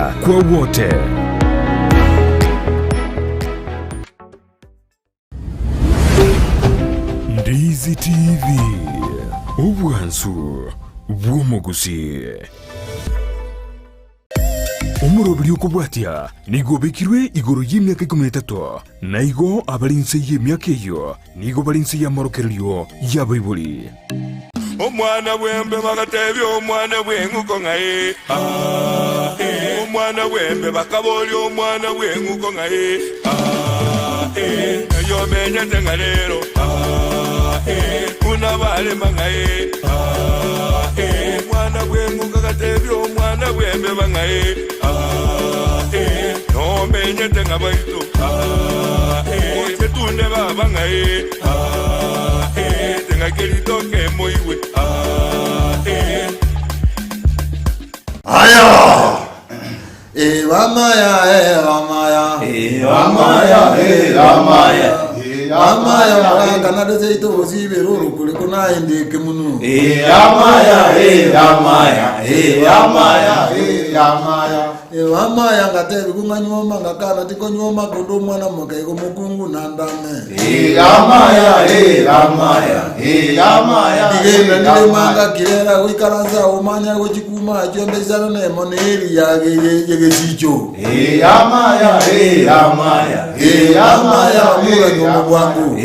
Afya kwa wote. Ndizi TV, obwansu bw'omuguzi. Omurobiri okubwatya nigo bekirwe igoro y'emyaka 13 naigo abalinse y'emyaka eyo nigo balinse y'amarokereryo y'abaibuli. Omwana wembe bagatebya omwana bw'enguko ngaye omwana wembe bakabolya omwana bw'enguko ngaye eyo menyete nga leero kunabalema ngaye omwana bw'enguko gatebya omwana bwembe bangaye nomenyete nga baito otetunde baba ngaye tengakelitoke moiwe aya Ramaya Ramaya maranga nadeze ito ozibero kule kuna indeke munu Ramaya ngatebi kunganyoma ngakana tiko nyoma kondo mwana moka iko mukungu nandame Ramaya digenda nile manga kirera wikaranza umanya wechikuma achombezana ne moneri yege sicho Ramaya mura nyomo wangu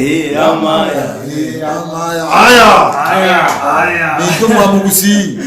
aya nikumu amugusi.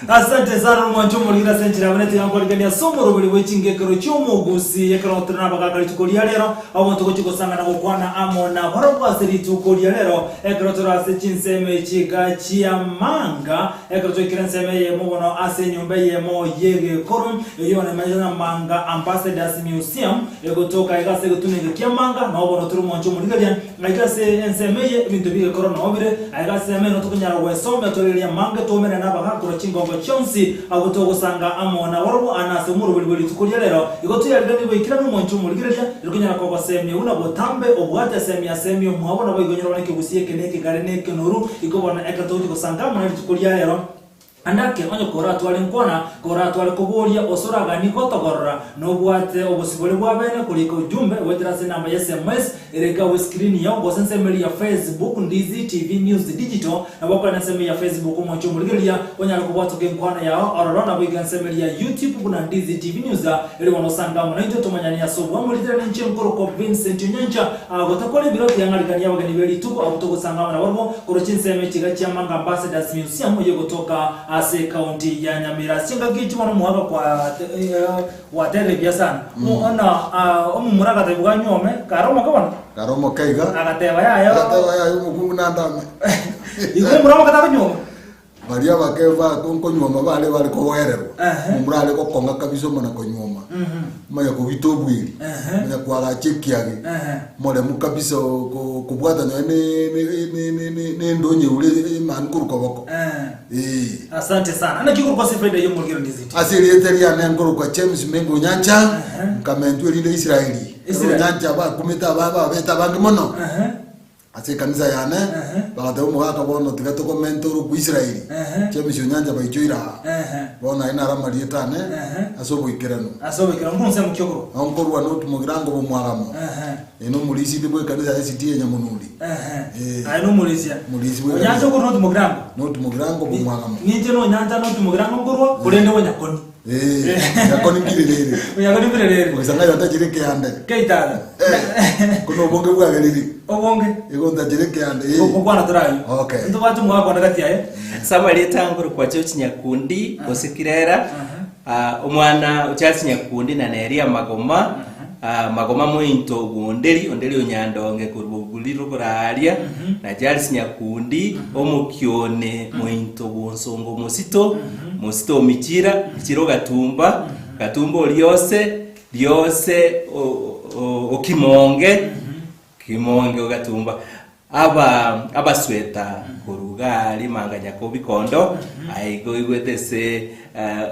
Asante sana mwancho mulira senchira abonete yangoligania somoro buli wechingekero cy'omugusi yekero turana bagakari tukolia lero abantu kokigosanga nako kwana amona barobwasiri tukolia lero ekero turase chinseme chiga chiamanga ekero tukirense ye mubono ase nyumba ye mo yege korum yone majana manga ambassadors museum egotoka igase gutunege kyamanga no bono turu mwancho mulira ngagase enseme ye bintu bige korona obire agase meno tukunyara wesombe tolelia manga tomena nabagakoro chingongo chonsi agotogo sanga amona warbo anase umuru buli tukolia lero igoto yalgani boikira no mwancho mulira rukunyara ko semye una botambe obwate semye muhabona boigonyera baneke busiye keneke gareneke noru ikobona ekato kusanga mwana tukolia lero andake onyo kora twali nkona kora twali kubolia osoraga nikotogorora no bwate obusibole bwabene kuliko jumbe wedrase namba ya SMS erega we screen ya bosense meli ya Facebook Ndizi TV News Digital na bako na sema ya Facebook mwancho muligelia onya kubwatu ke nkona ya ororona bwiganse meli ya YouTube kuna Ndizi TV News eri wonosanga mwana ito tomanyani ya sobo amulitera nche mkoro ko Vincent Nyancha gotakole biro yangalikania bagani beli tuko abutogo sanga mwana warmo korochinse mechi gacha manga ambassadors museum yo gotoka ase county ya Nyamira singa gichi mwana muhaka kwa watere biasana muona omumuraga tebuga nyome karomo kabona karomo kaiga agateba yayo mukungu nandame iko muramo kataba nyoma Maria bakeva konko nyoma bale ko werero mumurale ko konga kabiso mana ko nyoma maya ko bitobwiri maya ko ala chekiage mole mukabisa ko kubwata ne ndonye ule man kuruko boko asante sana ana kikuru kwa sifreda yo mulgiro ndiziti asiri eteria ne ngoro kwa James Mengo Nyancha kamentu linde Israeli Nyancha ba kumeta baba beta bangi mono ase kanisa yane bagate umuhaka bono tigato komento ru ku Israeli James Nyancha bayijoira bona ina ramarietane asobo ikirano nkunse mukyokoro onkorwa no tumugirango bo mwaramo eno mulisi ndibwe kanisa ya ST Nyamunuli no mulisi we Nyancha ko no tumugirango bo mwaramo nije no Nyancha no tumugirango ngorwa kurende we nyakoni yakoni mbirere ukisanga yata jireke yande keitana kuno bonge bwagaliri obonge igonda jireke yande okwana turayo okay ndo batu mwako ndakati yae Samuel Tanguru kwa chochi nyakundi osikirera omwana uchasi nyakundi na neria magoma mwinto gondeli ondeli onyandonge kurubuguliro buralia na Charles nyakundi omukyone mwinto bonsongo musito michira gatumba lyose okimonge ogatumba abasweta kurugari manganya ko bikondo aigo igwetese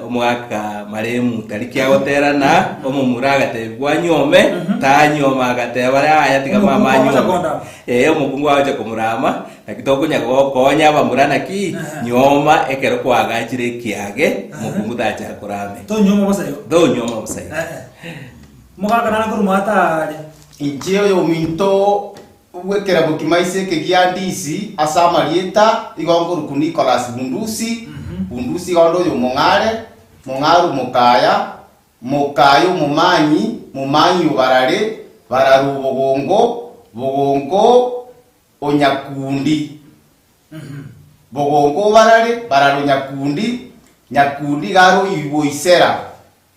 omwaka maremu tariki agoterana omumuraga tebwa nyome tanyoma agatebara aya tiga mama nyoma omukungu aje kumurama nakitoko nyako konya bamurana ki nyoma ekero kwagachire kiage mukungu tacha kurame to nyoma basayo mugaga nana kurumatari injeo yo minto wekera bukimaise ke giandisi asama lieta igongo ku Nicholas Bundusi Bundusi gondo yo mongaru mokayo mumanyi ubarare bararu bogongo onyakundi bogongo barare bararu nyakundi garo iboisera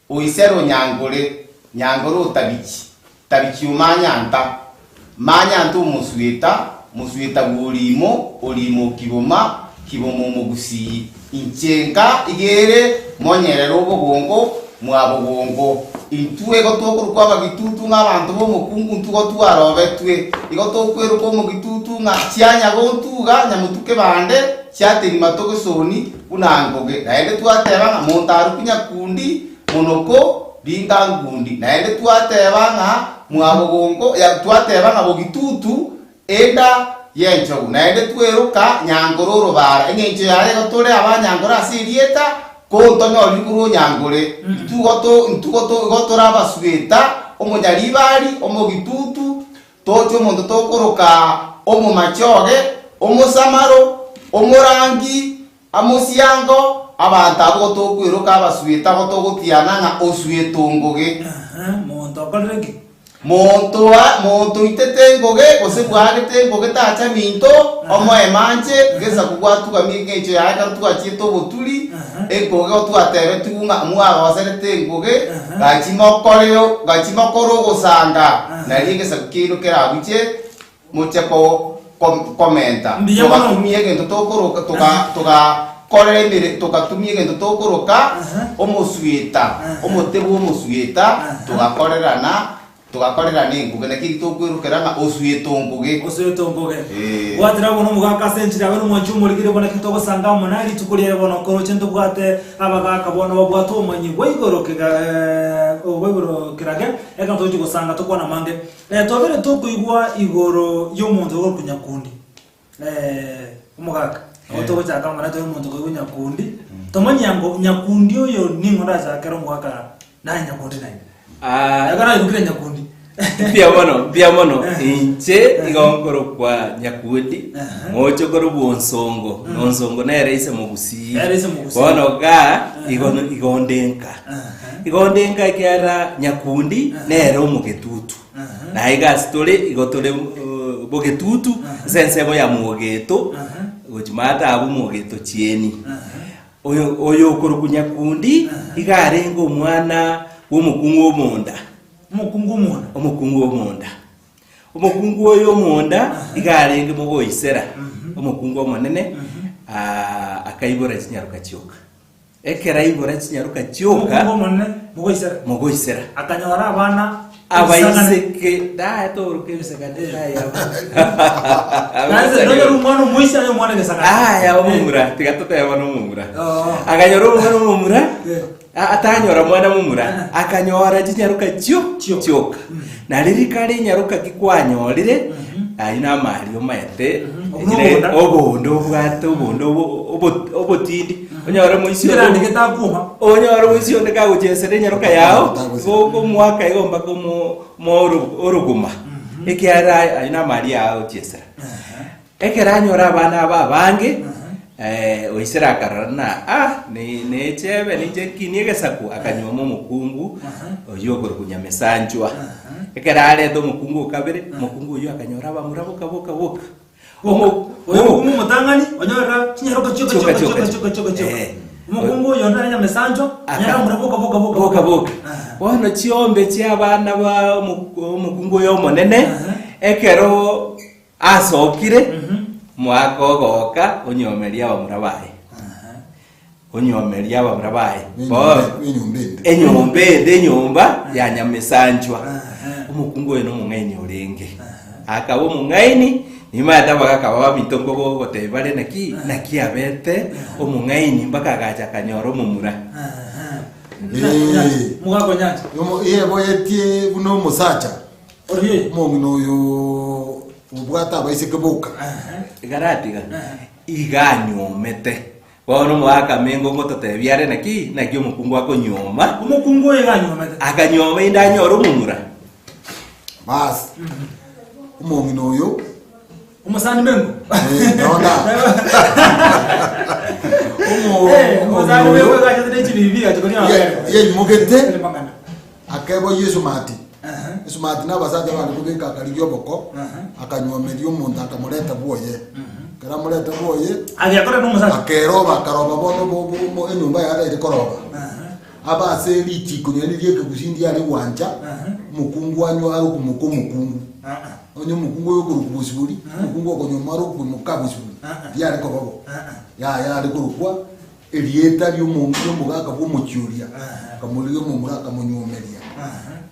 oisero nyangore tabichi manyanta musweta olimo kiboma mugusi inchenga igere monyerero bogongo mwabogongo intue gotokuru kwa bagitutu ng'abantu bomukungu ntugo twarobetwe igotokweru ko mugitutu nga cyanya gontuga nyamutuke bande cyateri matogesoni unangoge naende twateba nga montaru kunyakundi monoko bingangundi naende twateba nga mwabogongo ya twateba nga bogitutu enda yenjo naende tweruka nyangororo bara engenje yale gotore abanyangora asirieta kontonyo likuru nyangore ntugoto gotora basweta omonyalibali omogitutu tocho mondo tokoroka omomachoge omosamaro omorangi amosiango abantu abo tokwiruka abasweta gotogotiana nga oswetongoge monto itetengoge kose bwagetengoge tacha minto omoemanje gesa kugwatuka migenje yaga twachito botuli engoge twatebe tunga mwaga waseretengoge gachimokoro gosanga naligesa kukiro kera biche mocheko komenta tukatumie gento tokoroka tuka korere tukatumie gento tokoroka omosweta omotebo omosweta tugakorera ninguge nakiri tokwirukira nga oswetongoge watira bono mugaka senchira bano mwanchu muligire bona kitogo sanga monali tukuliye bono koro chento bwate abagaka bono babwato omanyi weigoro kirage eka toju gusanga tokwana mange tobere tokuigwa igoro y'omuntu wo kunyakundi umugaka otogo chaka mara to y'omuntu wo kunyakundi tomanyango nyakundi oyo ningora zakero mugaka na nyakundi nayo agara yukire nyakundi Pia mono inche igongoro kwa nyakundi mocho koro bonsongo nonsongo na reise mugusi bono ga igondenka kiara nyakundi nere omugetutu na iga story igotole bogetutu sensebo ya mugeto gojimata abu mugeto chieni oyo koro kunyakundi igarengo omwana womukungu omonda omukungu oyo omonda igarenge mugoisera omukungu omonene akaibora chinyaruka chioka ekera ibora chinyaruka chioka mugoisera akanyora abana abaiseke da toruke bisagade ya naze no rumano muisa yo mwana gesaka ya omumura tigatote ya bano omumura akanyora umwana omumura atanyora mwana mumura akanyora chinyaruka chioka na ririkari nyaruka kikwanyorire ayina mali omayete obondo bwato obotindi onyora muisi onyora muisi ondeka guchesere nyaruka yao gogo mwaka igomba ko oruguma ekiara ayina mali yao chesera ekera nyora abana babange oisera karana ne chebe nije kiniege saku akanyoma mukungu oyogoro kunyamesanjwa ekerare do mukungu kabere mukungu yo akanyora bamura boka oyo mutangani onyora chinyaruka choka mukungu yo ndanya mesanjwa nyara mura boka bono chiombe chiabana ba mukungu yo monene ekero asokire mwakogoka onyomeria bamurabaye enyomba ya nyamesanjwa omukungu eno mungaini olenge akabo mungaini Imata bagakaba mitongo gotebare naki abete omung'aini mpaka agacha kanyoro mumura. Mugako nyanja. Boyetie buno musacha. Oriye. Mongino yo ubwata baisike boka. Garatiga. Iganyomete. Bono mwaka mengo ngototebiare naki omukungu akonyoma. Umukungu iganyomete. Akanyoma indanyoro mumura. Bas. Mongino yo Umusani mengo. Nona. Umusani mengo gacha de chibibi gacha kuri abere. Ye mugete. Akebo Yesu mati. Yesu mati na basaje bali kubika kaligyo boko. Akanyomerio umuntu akamureta boye. Kara mureta boye. Agakora n'umusaza. Akeroba karoba bono bo enyumba ya ire koroba. Aba se lichi kunyeni liye kugushindi ali wanja. Mukungu wanyo ari kumukungu. Onyo mukungu yo kurukubusibuli. Mukungu okonyomaro kumukabusibuli. Yari ko babo. Ya ari kurukwa. Elieta lyo mugaka bw'umucyuria. Kamulio mumuraka munyomeria.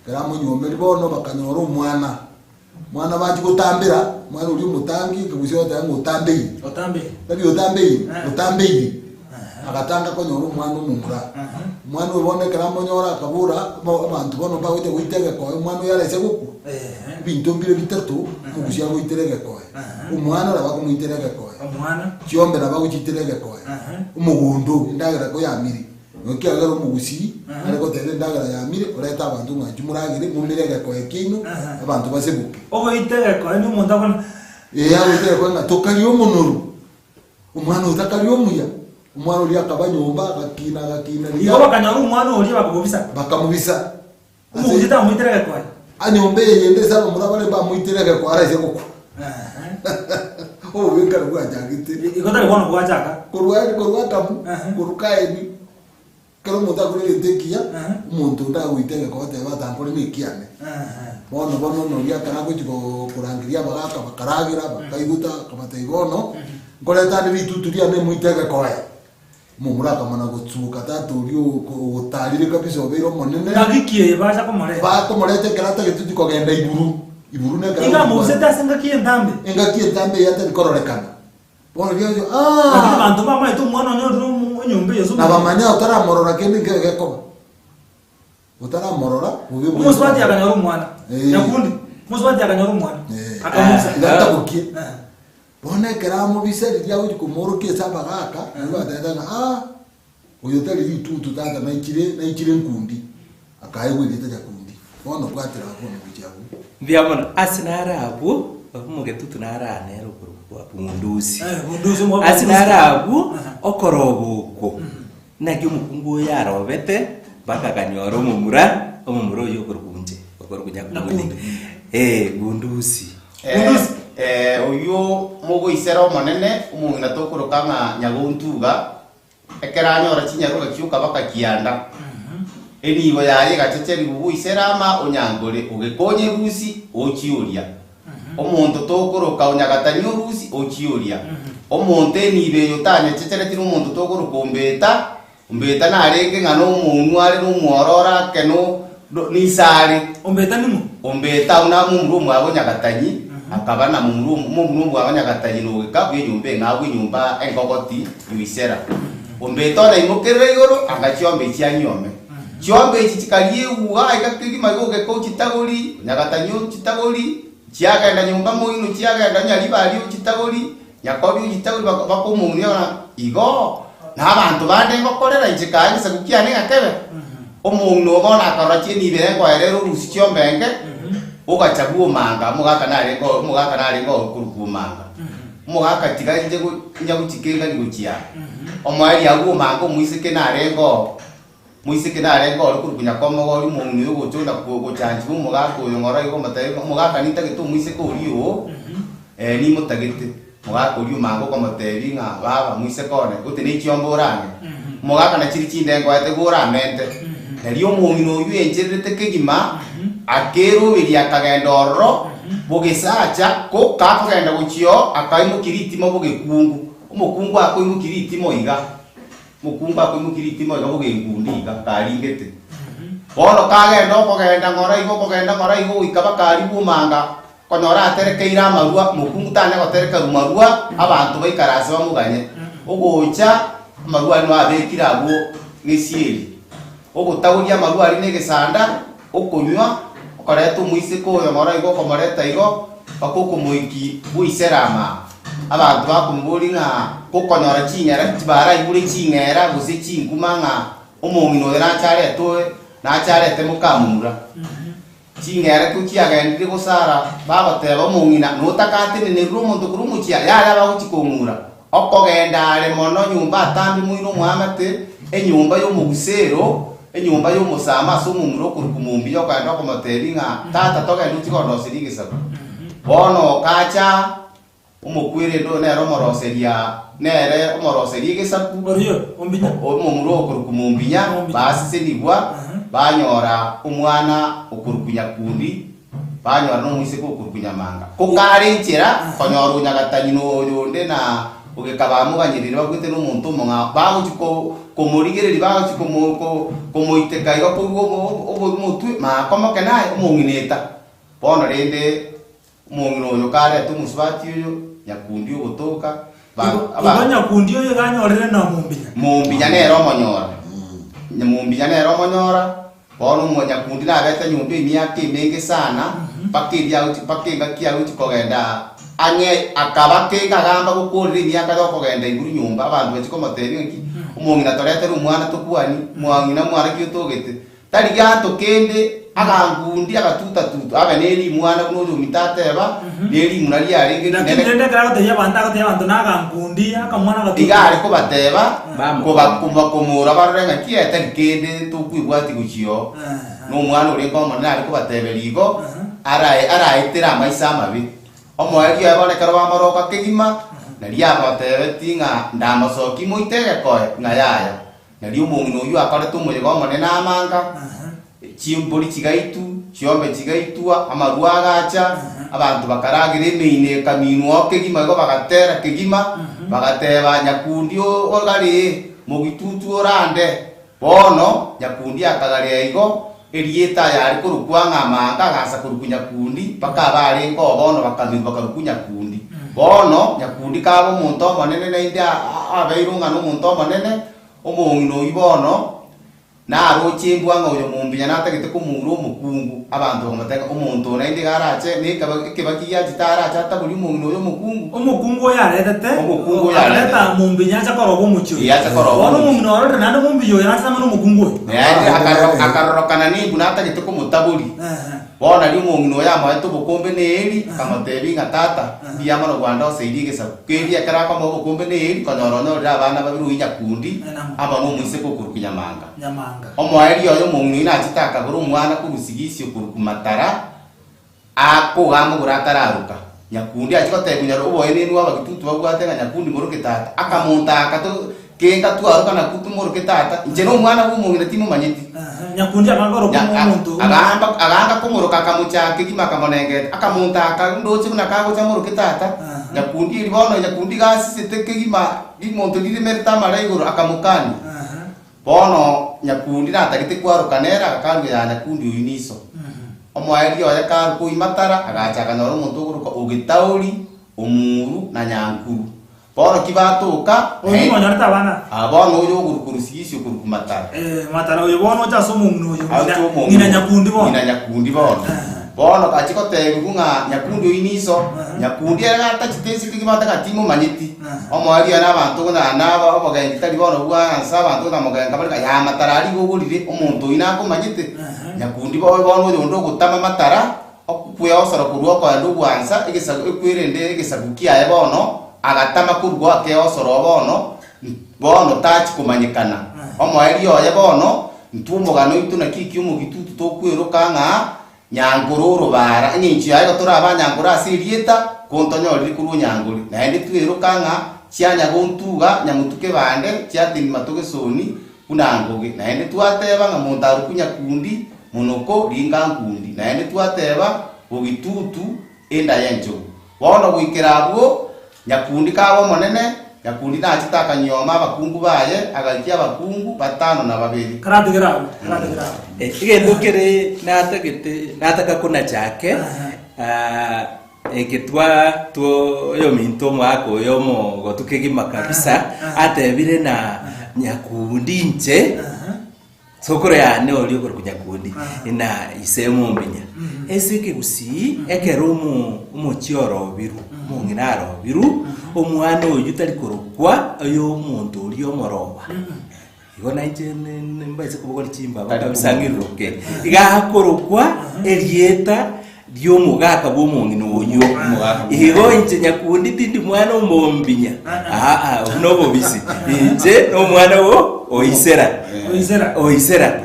Kara munyomeri bono bakanyora umwana. Mwana baje gutambira, mwana uri mutangi kubusyo tango utambe. Tabi utambe. Agatanga ko nyoro umwana umumura. Mwana ubone kara munyora kabura abantu bono bawite witege ko umwana yarese guku. Bintu mbire bitatu mugusya go iterege ko. Umwana raba ko muiterege ko. Umwana Chiombe raba ko chiterege ko. Umugundu ndagara ko yamiri. Nokia agaro mugusi ariko tende ndagara yamire ureta abantu mwajumuragire mumirege ko ekinu abantu basebuke. Ogo iterege ko ni umuntu akona. Iterege ko ngatokaliyo munuru. Umwana utakaliyo muya. Umwana uri akabanyomba gakina. Iyo bakanyara umwana uri bakamubisa. Umugita muiterege ko. Anyombe yende saba murabale ba muiterege ko araje koko. Oh wenga rwajagite. Igotari bono kwajaka. Korwa tamu. Korukaeni. Kero mutakuri ntekia umuntu ndagwitege ko bateba tampore mikiane. Bono no ya kana ko kurangiria bagaka bakaragira bakaiguta kamataigono. Ngoleta ni bituturia ne muitege ko ya. Mumuraka mana gutsuka tatu rio utarire kabisa obero monene. Nagikie baza komore. Ba komorete karata gituti ko genda iburu. Iburu ne kara. Inga muzeta senga kiendambe. Enga kiendambe yata bikorekana. Bono rio Lakini bantu bamwe tu mwana nyoro nyumbe yesu. Na bamanya utara morora kende ngeko. Utara morora ubi. Umuswati akanyoro umwana. Nyakundi. Umuswati akanyoro umwana. Akamusa. Ndata buki. Bone keramo biseri dia uji kumoroke sabagaka. Ngo uyo tali vitu tata na ichire nkundi. Akayewe leta kundi. Bono kwatira bono bijabu. Ndiamona asinarabu mugetutu narane rukuru pundusi. Pundusi mo. Asinarabu okorobuko. Nagi umukungu yarobete bakakanyoro mumura yo kurukunje. Okorukunya kundi. Pundusi. Uyu mugo isero monene umungina tokuruka nga nyaguntuga ekeranyora kinyaruka kyuka bakakianda. Enibo yaye gaceceri bubu iserama onyangore ugekonye rusi okiuria. Omuntu tokuruka onyagatani rusi okiuria. Omuntu enibe yotanye cecere tinu omuntu tokuruka umbeta narenge ngano umuntu ari numworora keno nisari. Umbeta nimu. Umbeta una mumru mwabo nyagatanyi akaba na mumru mwabo nyagatanyi no gikabwe nyumbe ngabwe nyumba engogoti yuisera. Umbeta na imokere igoro agachiombe cyanyome. Chiombe iki kikaliye uwa ikakiri magoge ko kitagori nyagatanyo kitagori chiaga enda nyumba moino chiaga enda nyali bali kitagori yakobi kitagori bako mungu yana igo na abantu bande bakorera ikikanye se kukiane ngakebe omuntu obona akarachi ni bengo erero rusi chiombenge ugachaguo manga mugaka nari ngo kurukumanga mugaka tigaje nyaguchikenga ni guchia omwali yaguo manga muisike narengo kurukunya komo gori mungu yugo chonda kuchanji mugaka uyongora yugo mataye mugaka nitagito muisike uriyo ni mutagite mugaka uriyo manga ko matebi nga baba muisike one utini chiomborane mugaka na chiri chindengo ate gora mente nariyo mungu uyu enjerete kegima akero biri akagendoro bogesacha ko kakagenda guchio akaimo kiritimo bogekungu umukungu akoimo kiritimo iga mukungu akoimo kiritimo iga bogengundi iga karingete bono kagenda ngora igo ikaba kari bumanga konyora aterekeire amarua mokungu tane gotereka rumarua abantu baikarase bamuganye ogocha amarua no abekire abo gesieri ogotauria amarua ari negesanda okonywa okoreta omuise koyo mora igo komoreta igo bakoko moiki buiserama abantu bakumburi nga kokonyora chinyara tibara igure chinyera gose chinkuma omongino nacharete mukamura chinyera kuchiagendire gosara bagoteba omongina notakatene ne rumonto kurumuchia yaya baguchikomura okogenda ale mono nyumba atambi muino mwamate enyumba y'omugusero enyumba y'omusama somumuro kurukumumbi yokanda komotebi nga tata togenda uchikondosirigisabu bono kacha umukwire ndo nero omoroseria nere omoroseria gesabu omumuro okurukumumbinya basisenibwa banyora omwana okurukunya kundi banyora n'omwise okurukunya manga kokarenchera konyora unyagatani noyonde na ogekabamuganyirira bagwite n'omuntu omonga baguchiko komorigereri baguchiko komoiteka igo obomutwe makomoke naye omongineta bono rende omongino oyo kareta omusubati oyo nyakundi ogotoka nyakundi oyo ganyorere na mumbinya nero omonyora mumbinya nero omonyora bono nyakundi nabete nyumba emiaka emenge sana pakenga kiago chikogenda ange akaba kegagamba gukorera emyaka yokogenda iguru nyumba abantu bachikomotebi nki omongina toretera omwana tokwani mwangina mwana kiotogete tari gato kende agangundi agatuta abe neri mwana kuno mitateba neri munali arenge nende karago teya bantu nagangundi akamwana gatuta igari ko bateba ko komura barenga kieta kende tukwibwati guchio no mwana uri ko mwana ari ko bateberigo araitera amaisa mabi omwari yabonekera bamaroka kegima nari abatebeti nga ndamasoki muitege koe ngayaya nari umungino uyu akore tumuyego monena amanga chimboli chigaitu chiombe chigaitua amarua agacha abantu bakaragire meine kaminu okegima go bagatera kegima bagateba nyakundi ogari mugitutu orande bono nyakundi akagare igo erieta yari kurukwanga amanga gasa kurukunya kundi paka bari ngo bono bakamira bakarukunya kundi bono nyakundi kabo muntu manene nende abeirunga no muntu manene omongino ibono na rochimbwanga uyo mumbinya natagite kumuro mukungu abantu bamateka omuntu nende garache nekibakiya gitara chata buli mungino uyo mukungu yaretete omukungu yareta mumbinya chakoro bomucho ono mungino orore nando mumbiyo yarasama no mukungu yandi akarorokana ni bunatagite kumutabuli bona li mungino ya maito bukombe neri kamatebi ngatata biyama no Rwanda oseidike sakeri akara kama bukombe neri kanorono abana babiru inyakundi aba no mwise kukurukunya manga omwari oyo mungino inachitaka guru mwana kurusigisyo kurukumatara ako gamu guratararuka nyakundi achikotebunya robo ene nuwa bagitutu bagwatenga nyakundi moroketata akamunta akato kenga tuaruka na kutumoroketata njeno mwana w'umungino timo manyiti nyakundi akangoro kumuntu agamba kumuruka kamuchake kima kamonenge akamunta akandoche kuna kago chamoroketata nyakundi libono nyakundi gasisete kegima limonto limerita maraigoro akamukani bono nyakundi natagite kwarukanera akandu ya nyakundi uyiniso omwari oya karu kuimatara agachaka noro omuntu guruka ogitauri omuru na nyankuru bono kibatuka oyo nyarita bana abono uyo gurukurusigisyo kurukumatara matara oyo bono chaso mungno oyo ngina nyakundi bono bono kachikotebi kunga nyakundi uyiniso nyakundi agata chitesi kigimata katimo manyiti omwari ana abantu kuna naba obogengi tali bono bwa nsaba abantu na mogenga bali ya matara ali gogurire omuntu inako manyiti nyakundi bono yondo gutama matara okupuya osara kurwa kwa ndo bwansa igisagu ekwirende igisagukia ebono agatama kurwa ke osoro bono tachi kumanyikana omwari oya bono ntumugano ituna kiki umugitutu tokwiruka nga nyangururu bara nyinchi ayo turaba nyangura asirieta kontonyori kuru nyanguri naende twiruka nga cyanya gontuga nyamutuke bande cyatini matoke soni kunangoge naende twateba nga muntaru kunya kundi munoko linga kundi naende twateba ogitutu enda yenjo bono gwikirabwo nyakundi kawo monene nyakundi nachitaka nyoma abakungu baye agakia abakungu batano na babiri karategera igendo kere nataka kuna chake eketwa to yo minto mwako yo mo gotukegima kabisa atebire na nyakundi nche sokoro yane oli okoro kunyakundi ina isemo mbinya esike gusi ekerumu umuchioro biru munginaro biru omwana oyu tari korokwa oyo omuntu oli omoroba igona nche mbaise kubogora chimba bakabisangiruke igakorokwa erieta ryomugaka bw'omungino oyo igo inche nyakundi tindi mwana omombinya nobo bisi inche omwana wo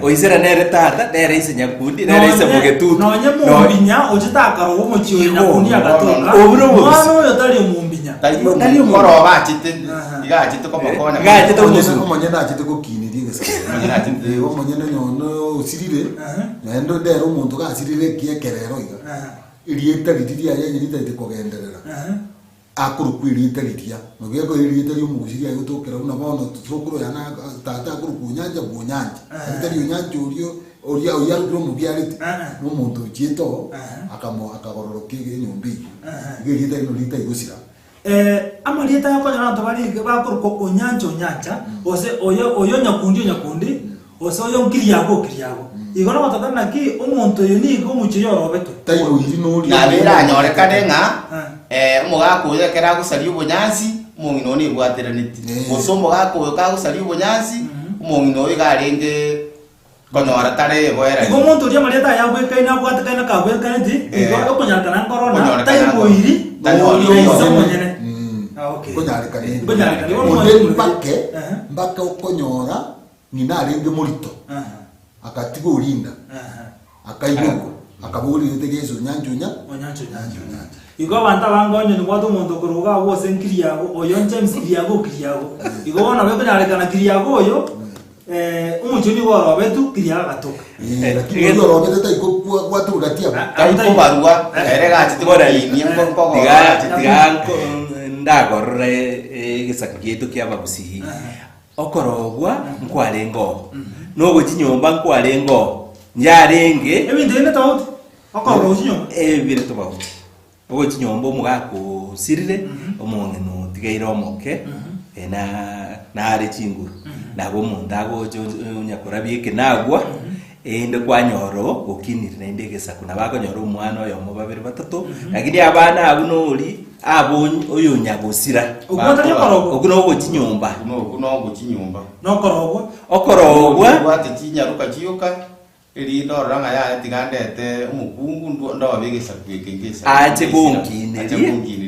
oisera nere tata nere ise nyakundi nere ise mugetutu nonye mombinya ochitakara wo mochiyo nyakundi agatoka mwana oyo tari omombinya tari omoroba achite iga achite komakona ga achite omusu omonyene achite kokinirie gesa omonyene nyono osirire nendo ndero omuntu gasirire kiekerero iga irieta ritiria yenye ritaite kugenderera akurukwirieta ritia nogeko irieta ry'omugusiria gutokera una bono tsokuru yana tata akurukunyanja bunyanja ritari unyanja oria oyarukiro mubiarite n'omuntu chieto akagororokege nyombi irieta ino rita igusira amarieta yakonyana ntobari bakuruko onyanja ose oyo nyakundi ose oyo nkiriago igora batagana ki omuntu yo ni go muche yorobeto tayo iri no ri nabera nyorekane nga umugako yekera gusari ubunyansi umungino ni bwateraniti oso umugako ka gusari ubunyansi umungino igarenge konyora tare boera igo muntu ri amarieta yabwe kaina bwatakaina kabwe kaniti igo okonyakana korona tayo iri tanyori okay konyarikane mbake okonyora ni narenge murito akatigo ulinda akaibuko akabuli yotegezo nyanjunya igo banta bangonye ni watu muntu kuruga wose nkiriago oyo James kiriago igo bona beko narekana kiriago oyo umuchuni woro betu kiriaga gatoka lakini woro betu taiko kwatu gatia taiko barua erega atibora ni mpogo tiganko ndagorre gisakietu kya babusihi okorogwa nkwarengo nogo chinyomba nkwarengo nyarenge ebintu ene tawuti okorogwa chinyomba ebire tawuti ogo chinyomba omugako sirire omongeno tigaira omoke na ari chinguru nabo mundago nyakora bieke nagwa ende kwanyoro okinire nende gesaku nabakonyoro omwana oyo mo babiri batatu lakini abana abunoli abo oyo nyagosira okuno chinyomba okorogwa bwate chinyaruka chiyoka eri ndoranga ya tigandete umukungu ndobegesa kwekengesa ache gonkine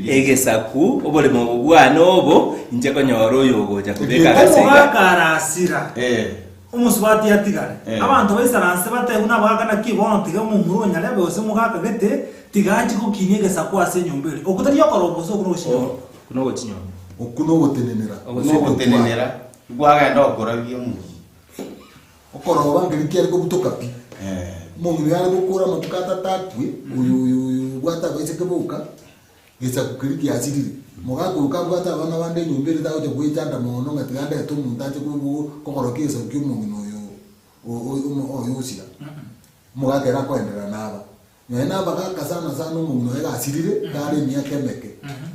egesaku obolemo bwana obo inje konyoro oyo goja kubeka gasega karasira umuswati yatigare abantu baisaranse batebuna bagana kibono tiga mu murunya lebe ose mugaka gete tigaji kukinie gesaku ase nyombere okutari yokorobo so kuno chinyomba okuno gotenenera gwagenda okora byo okoroba ngirikiari ko butoka pi mungu yari gukura matukata tatwe uyu bwata baise kebuka gesa kukiriki asiriri mugakuruka bwata abana bande nyombere dawo je kwitanda mono ngatiganda eto muntaje kubu kokorokeza ukimungu oyo usira mugagera kwendera naba nyena bagaka sana umuntu ega asirire dare myakemeke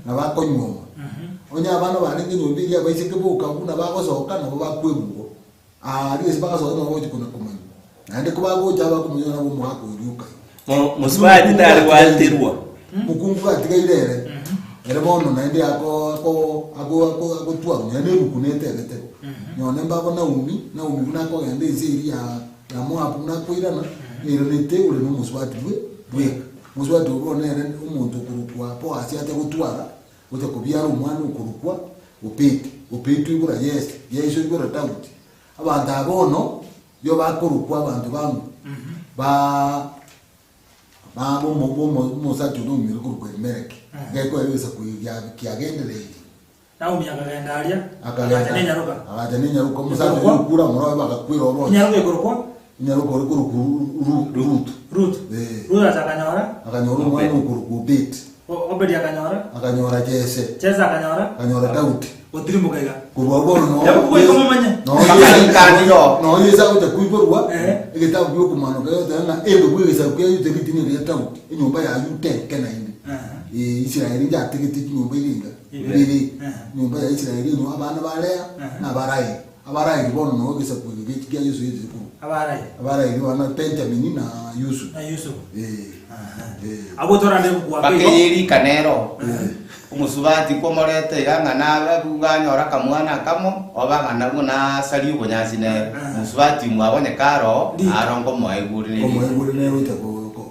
nabakonyoma onya abana bane nyombere yabaise kebuka kuna bagosoka nabo bakwebugo riesi bakasoka nabo chikuna kumanya nande kubago jaba kumunyona bo mwako uruka musbadi dare walterwa mukungu atigairere ere bono nande ako tuwa nyane rukunete getego nyone mbako naumi kunako gende iziri ya mwapu nakoirana ironete ule no musbadi bwe musbadi ubonere umuntu kurukwa po asiate gutwara utakubyara umwana ukurukwa upete ibura yesu ibura tauti abantu abono yo bakurukwa abantu bamwe mo satu no mi kurukwa mereke ngeko yesa kuyagendereye nawo myagagenda alia akagenda nyaruka musatu kura murawe bakakwira oro nyaruka kurukwa nyaruka root akanyora umwana ukurukwa bit obedi akanyora jese akanyora dauti otiri mugaiga kurwa bono yabuko ikomanya no yesa uta kuiborwa igeta byo kumano gayo dana ebe bwegesa kuya yutelitini ya tauti inyumba ya yute kena indi Israeli yategete nyumba iringa biri nyumba ya Israeli no abana balea na abarai bono no gisa kugiki ya Yesu yiziku abarai wana Benjamin na Yusuf abo torande kwa bakeyeri kanero umusubati ko morete ganga nawe kuganyora kamwana kamo obanga na sali ubonyasi ne musubati mwabone karo arongo moeguri ne uta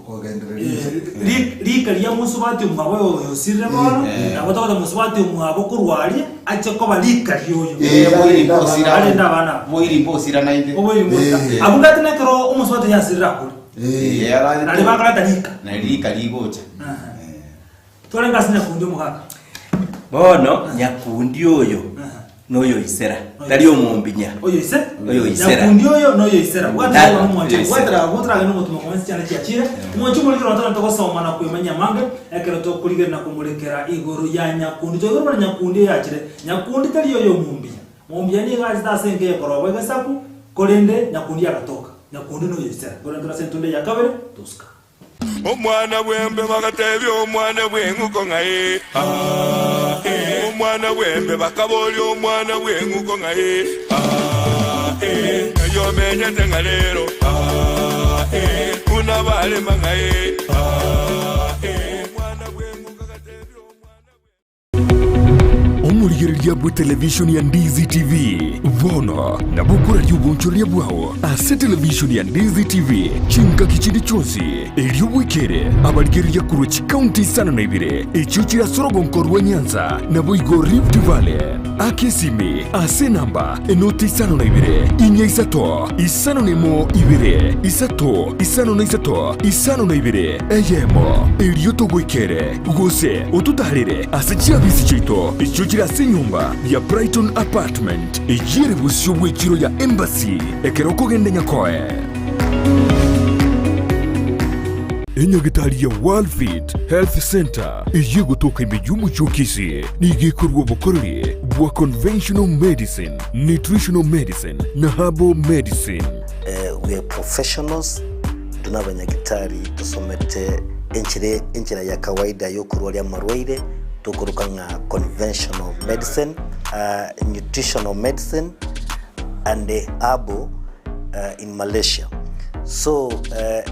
ko gendereri likalia musubati mwabo yosire bono nabo toka musubati mwabo kurwali ache ko balikali yoyo boiri mbosira na inde abungati nakero umusubati yasira kuri nali bakala talika nalika ligocha tore ngasina kundi mukaka bono nyakundi oyo noyo isera tali omumbinya oyo isera nyakundi oyo noyo isera watara mmoja watara no mutuma komensi cyane cyakire umuntu muri kiro ntana tokosoma na kwemanya mange ekero to kuligera na kumurekera igoro ya nyakundi to igoro nyakundi yakire nyakundi tali oyo mumbinya ni gazi dasenge korowe gasaku kolende nyakundi yakatoka nyakundi noyo isera kolende rasentunde yakabere tuska omwana bwembe bagatebya omwana bwenguko ngaye omwana bwembe bakaboli omwana bwenguko ngaye eyo menyete nga lero kuna balema ngaye omwana bwenguko gatebya omurigereria bwa television ya Ndizi TV bono na bukura ry'ubunchoria bwawo ase television ya Ndizi TV chinka kichindi chonsi eryobwikere abarigereria kurochi county sana na ibire echo kirasorogonkorwa Nyanza na boigo Rift Valley akesimi ase namba enoti sana na ibire inya isato isano nemo ibire isato isano na isato isano na ibire eyemo eryoto gwikere gose otutarire ase chiabisi chito echo kirase nyumba ya Brighton Apartment ejire busyo bwekiro ya Embassy ekeroko gende nyakoe enyagitari ya Worldfit Health Center eye gutoka imbejumu chokisi nigekorwa bukorori bwa conventional medicine, nutritional medicine na herbal medicine. We are professionals, tunabanyagitari tusomete enchira ya kawaida yo kurwalia marwaire tukuruka nga conventional medicine, nutritional medicine and herbal in Malaysia. So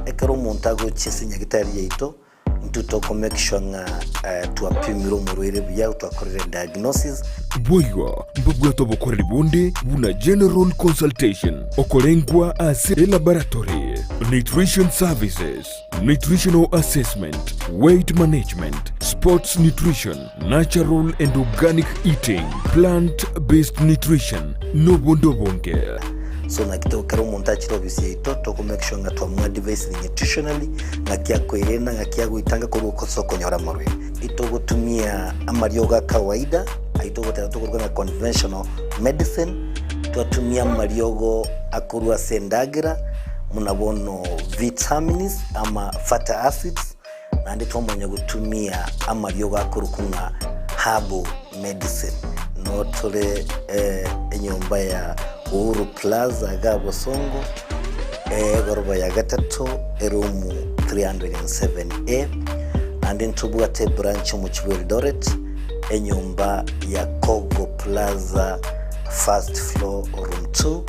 ekero montago chisi nyagitari yeito ntutoko make sure nga tuapimiro murwire bya twakorera diagnosis boigo mbugwato bokorera bonde buna general consultation okolengwa ase laboratory nutrition services, nutritional assessment, weight management, sports nutrition, natural and organic eating, plant-based nutrition no bondo bonge. So na kitokero montachi obviously ito to make sure nga twamwa device nutritionally ngakia kwerena ngakia guitanga ko soko nyora marwe ito gutumia amarioga kawaida aito gutera tukuruka na conventional medicine tutumia mariogo akurwa sendagira munabono vitamins ama fatty acids na ndito mwenye gutumia amariogo akurukunga herbal medicine no tole enyomba ya Uhuru Plaza Gabo Songo goroba ya gatatu erumu 307A and in Tubwate branch mu Eldoret enyumba ya Kogo Plaza first floor room 2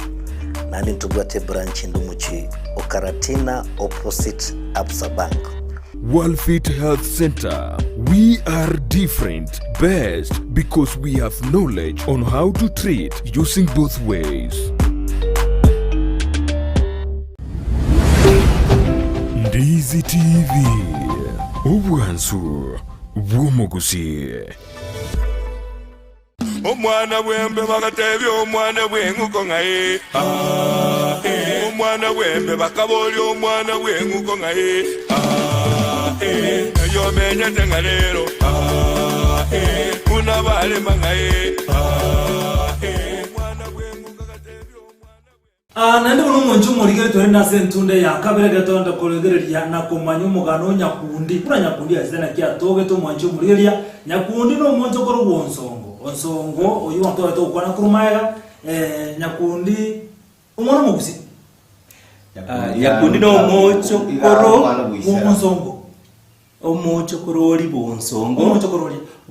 and in Tubwate branch ndumuchi Okaratina opposite Absa Bank. Worldfit Health Center. We are different, best because we have knowledge on how to treat using both ways. Ndizi TV. Obwansu bw'omugusi. omwana bwembe bagatebya omwana bwenguko ngaye omwana bwembe bakaboli omwana bwenguko ngaye eyo menyete nga lero kuna balema ngaye omwana bwenguko gatebya omwana nandi buno munju murigere tore na sentunde ya kabere gatonda kolegereria na kumanya umugano nyakundi kuna nyakundi azena kya toge to munju murigere nyakundi no munju koro onsongo oyu wanto to kwana kurumaira nyakundi umwana mugusi yakundi no mocho koro onsongo omochokoro ori bonsongo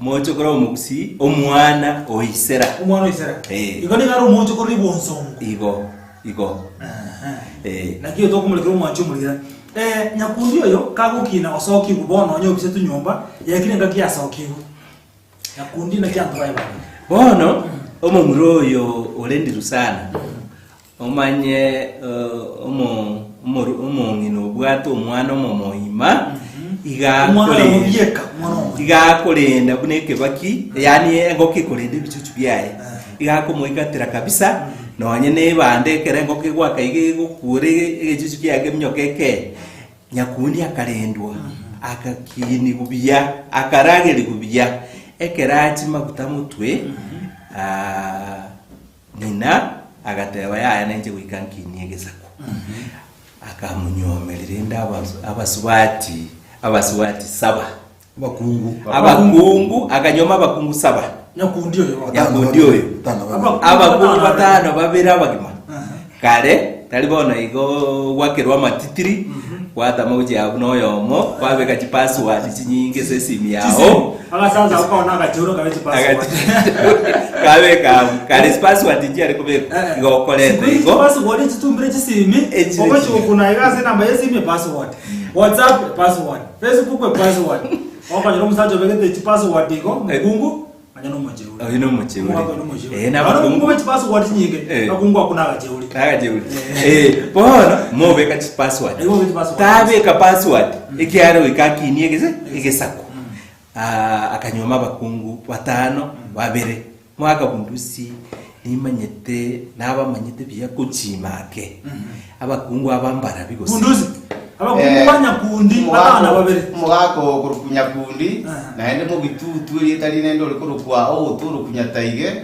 Omochokoro omugusi omwana oisera Igo ni garo omochokoro bonsongo. igo Nakio tokumulekera omwancho mulira. Nyakundi oyo kagukina osoki kubono nyobise tunyomba yakire ngakia sokiwo. Nyakundi na kyantu bayi bana. bono omomuro oyo olendiru sana omanye omongino bwato omwana omomoima igakorenda buneke baki yani engoke korenda bichuchu byaye igakomoigatira kabisa nonye nebande kere engoke gwaka igegukure egichuchu byage myokeke nyakundi akarendwa akakini gubiya akarageri gubiya ekerachi maguta mutwe nina agateba yaya nanje gwikankini egesako akamunyomerera enda abaswati 7 abakungu akanyoma abakungu 7 Nyakundi oyo abakungu 5 babera bagima kare talibona igo wakirwa matitiri watama uje abuno yomo kwabeka chi password chinyinge sesimi yao agasanza ukaona agachoro kabe chi password kare password njye kubeka igokoreta igo password chitumbire chisimi obacho kuna igaze namba yesimi password WhatsApp password Facebook password wakanyira musacho begete chi password igo mugungu anyano mocheuri na bakungu chi password chinyinge bakungu akuna agacheuri bono mobeka chi password tabeka password ikiaro ikakini egesako akanyoma bakungu 5 babere mwaka bundusi nimanyete nabamanyete bya kuchimake abakungu abambara bigosi bundusi abakungu banyakundi abana babere mugako kurukunyakundi naende mu bitutu yetali nendo likurukwa turu kunyataige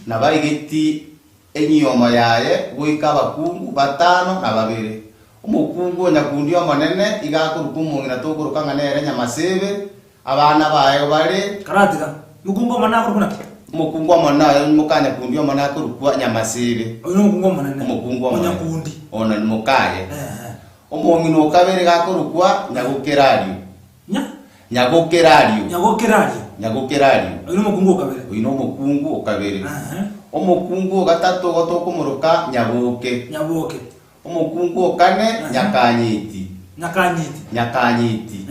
na bayigeti enyoma yaye goika abakungu 5 na babere umukungu nyakundi omanene igakurukumungira tokurukanga nere nyamasebe abana bayo bale karatira mukungu manako kuna mukungu amana mukanya kundi amana kurukwa nyamasebe oyo mukungu manene mukungu amana nyakundi ona mukaye omongino kabere gakurukwa nyagokerario oyo mukungu kabere omukungu gatatu gotokumuruka nyaboke omukungu kane nyakanyiti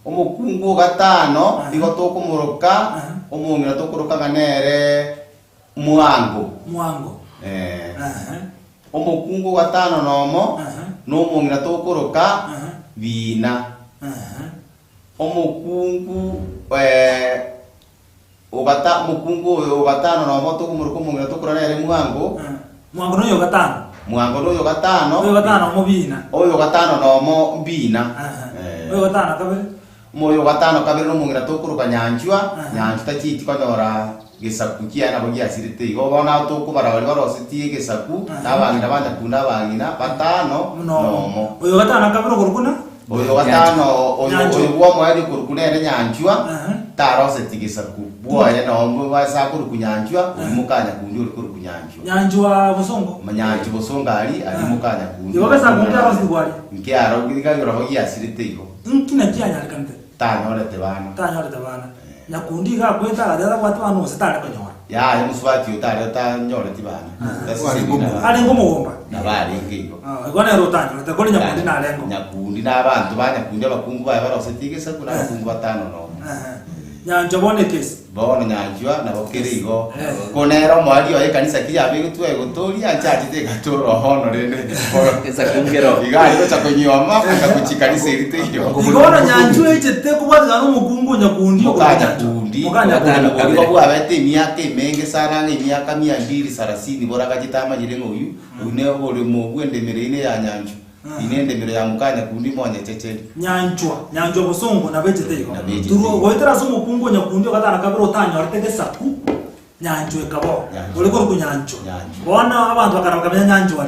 omukungu gatano igotokumuruka omongino tokuruka ganere muango omukungu gatano nomo nomongina tokuruka bina omukungu mukungu gatano nomo tokumuruka omongina tokura nere muango noyo gatano oyo gatano nomo bina moyo gatano kabere nomongina tokuruka nyanjwa tachiti konyora gesaku kiana bogia sirite igo bona tokubara bali barositi gesaku nabangina banja kunda bangina 5 nomo oyo gatano kabere kurukuna oyo gatano oyo bwa mwali kurukuna ere nyanjwa tarositi gesaku bwa ya nomo basa kurukunyanjwa mukanya kundi uri nyanjwa bosongo bosongali ari mukanya kundi igo basa kundi arositi gwali nkiaro gidiganyora bogia sirite igo nkina kyanyalkante tanyorete bana nyakundi ga kweta ga kwata bana usitare konyora ya muswati utare tanyorete bana ari ngomugomba nabari ngigo igone rotanyo takoli nyakundi nalengo nyakundi nabantu banyakundi abakungu baye barosetiga saku nabakungu 5 no nyanjo bonekesi bono nyanjwa nabokerigo konero mwali oye kanisa kiyabe gutwe gutori anjati te gatoro hono rene esa kungero igari ko chakonyioma akakuchikanisa irite iyo igona nyanjwa echete kubwaza no mukungu nyakundi mukanya kundi ko abete miaka imenge sana ng'imyaka 230 bora kachitama jirengo uyu une bole mu bwendemerene ya nyanjwa inendemero ya mukanya kundi mwanya checheli nyanjwa bosongo na bechete iko turo goitera so mukungu nyakundi gatana kabiro tanyo aritegesaku nyanjwa ekabo oliko kunyanjwa bona abantu bakarakamenya nyanjwa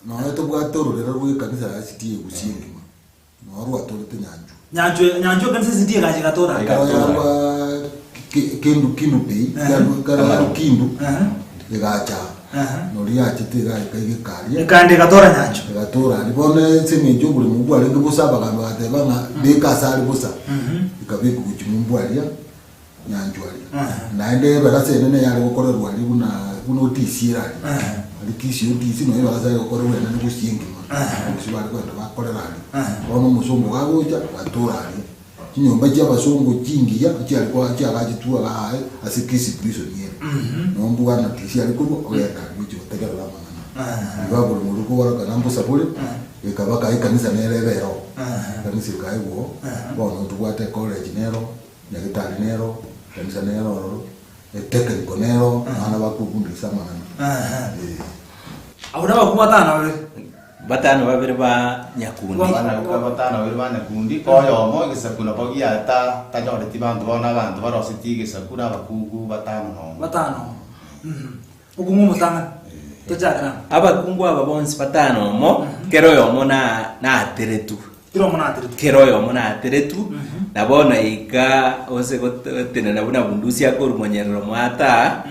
no eto bwatoro rero rw'ikanisa ya CTA gusingi no rwatorete nyanjwa kanisa CTA gaje gatora kindu kindu pe kindu legacha nori achitiga ikaigikaria ikande gatora nyancho gatura libone semenjo buli mubwa lenge busa bagambe bateba nga bekasali busa ikabiku kuchimubwalia nyanjwalia naende barase nene yale gokorerwa ali buna otisira ali kisi otisi no yaba zayo gokorerwa nene gushingi kusibali kwenda bakorera ali ono musongo gagoja gatura ali kinyomba cy'abasongo kingiya cyalikuwa cyagajitua gahaye asikisi prison yene nombu wana tisi ariko oyenda bicho tegera lamana ibabo mu rugo wara kanambo sabule ikabaka ikanisa nerebero kanisa kaiwo bono tugwate college nero nyagitari nero kanisa nero technical nero ana bakugundisa mana abura bakumatana bale batano babiri ba nyakundi batano babiri ba nyakundi koyomo gisakuna bogia ta jore tibantu bona abantu barositi gisakuna bakungu batano ugumu mutanga tujagana abakungu aba bonsi batano mo kero yomo na ateretu kero yomo na ateretu nabona ika ose gotene nabona bundusi akuru monyerero mwata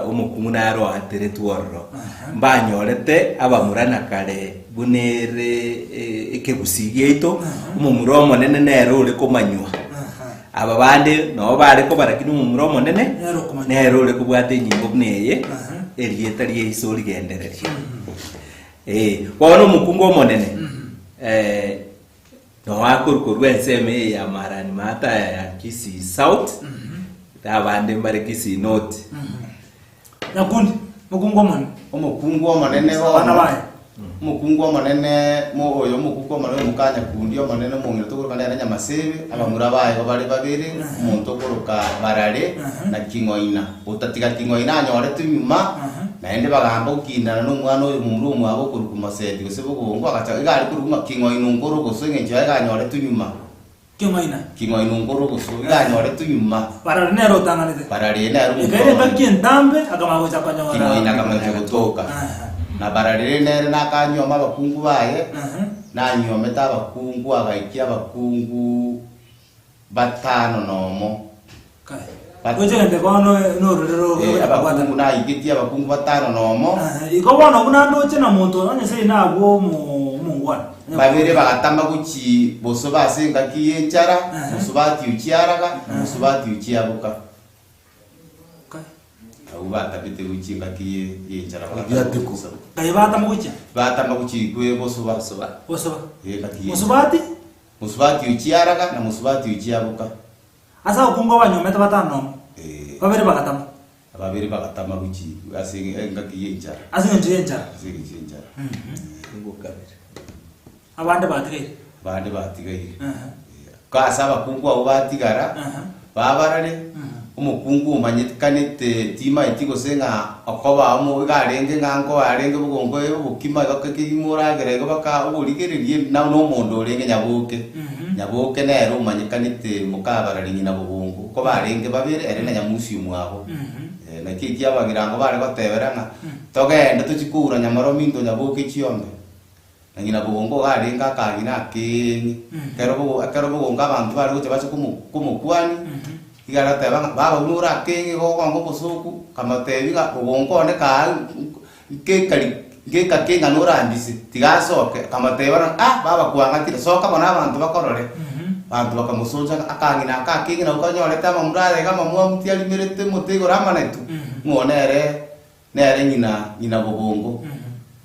umukungu naro ateretu orro mbanyorete abamurana kare bunere ekebusigeito umumuromo nene nero uri komanywa aba bande no bare ko barakinu umumuromo nene nero uri kubwate nyimbo bneye erieta rie isori gendereria wono umukungu monene no akurkurwe nseme ya marani mata ya Kisii South tabande mbare Kisii North nakundi mukungu omonene bana baye mukungu omonene mo oyo mukungu omonene mukanya kundi omonene mungire tukuruka ndana nyamasebe abamura baye bari babiri umuntu okuruka barare na Kingoina utatiga Kingoina anyore tunyuma naende bagamba ukindana n'umwana oyo mumuru mwabo kuruka masedi gusebugungu agacha igari kuruka Kingoina ngoro gusenge nje ganyore tunyuma Kingoina ngoro gusubira anyore tunyuma barare nero tanganite barare nero ikaire bakientambe akamago chapanyora Kingoina kamaze gutoka na bararire nere nakanyoma abakungu baye nanyometa abakungu agaikia abakungu batano nomo Wejende kono norero abakungu naigitia abakungu batano nomo iko bono bunandoche na muntu onye sei nabo mungwana babere bagatamba guki boso basenga kiyenchara boso bati uchiaraga boso bati uchiabuka ubata bite ukinga kiye yenchara yatiko kayibata mugucha bata maguchi kwe boso kaki musubati uchiaraga na musubati uchiabuka asa ukungo banyometa batano babere bagatama guchi asenga kiyenchara asenga yenchara ngokabere abande batigaye kasa abakungu abo batigara babarare umukungu umanyekanete tima itigo senga akoba mu garenge nganko arenge bugongo bukima gakekimuragere baka uburigererie na no mondo renge nyabuke nero umanyekanete mukabarari nyina bugongo ko barenge babere ere na nyamusi umwabo na kijya bagirango bare goteberana togenda tukikura nyamaro mindo nyabuke kiombe na nyina bugongo garenga kagina kinyi kero bugongo abantu bari gote bacho kumukwani igarata baba nura kingi go ngo bosuku kamatebi ga bugongo ne ka ke kinga nura ndisi tigasoke kamateba baba kuanga tira soka bona abantu bakorore bantu bakamusoja akangina akakingi na ukanyore tama murare kama muamti alimerete mutego ramanetu ngonere nere nyina bugongo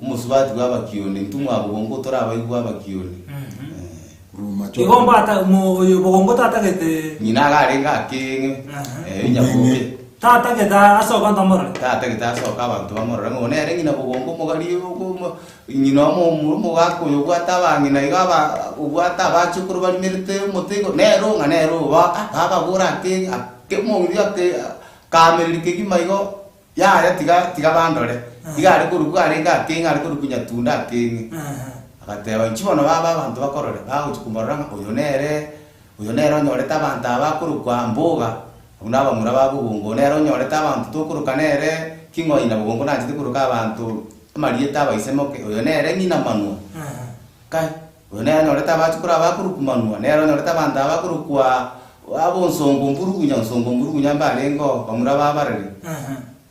umusubati gw'abakiyoni ntumwa bugongo torabayigwa abakiyoni igomba ata bugongo tatagete nyina garenga kingi nyabuke tatageta asoka ntamora tatageta asoka abantu bamorora ngonere nyina bugongo mugari nyina mu gakoyo gwatabangina igaba ugwata bacukuru bari merite mutego nero baba gura kingi akemuri kameriri kigimaigo ya tiga bandore igari kurugarenga kingi ari kurukunya tunda kingi akatewa nchibona baba abantu bakorore bagukumbaranga uyo nere onyoreta abantu abakurukwa mboga unaba muraba bubungo nere onyoreta abantu tukuruka nere Kingoina bubungo nanjye tukuruka abantu marieta bayisemoke uyo nere nyina manwa kai uyo nere onyoreta abacukura abakuruku manwa nere onyoreta abantu abakurukwa abo nsongo mburugunya mbarengo bamuraba barere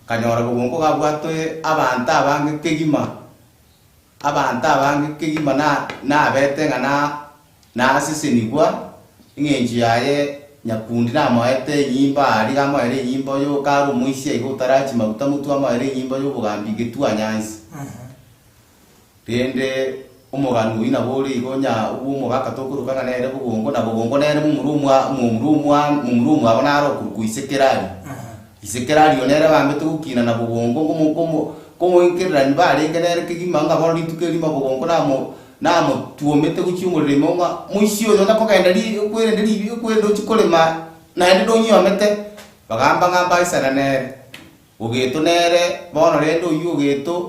kanyora bogongo gabwatwe abantu abange kegima na bete na asisenigwa ingenji yaye nyakundi na maete nyimba ari kama ere nyimba yo karu muisi igo tarachi mabuta mutu ama ere nyimba yo bugambi getua nyansi rende umuganu ina bori igo nya umu bakatokuru kanga nere bugongo na bugongo nere mumurumwa abonaro kuisekerari isekerari onere bambe tukina na bugongo como inkerani bari ngenere kigimanga bori tukelima bugongo namo tuomete kuchiumurire monga muisio yona kokenda ri kwendo chikolema na ende donyi amete bagamba ngamba isana nere ugeto nere bono rendo yu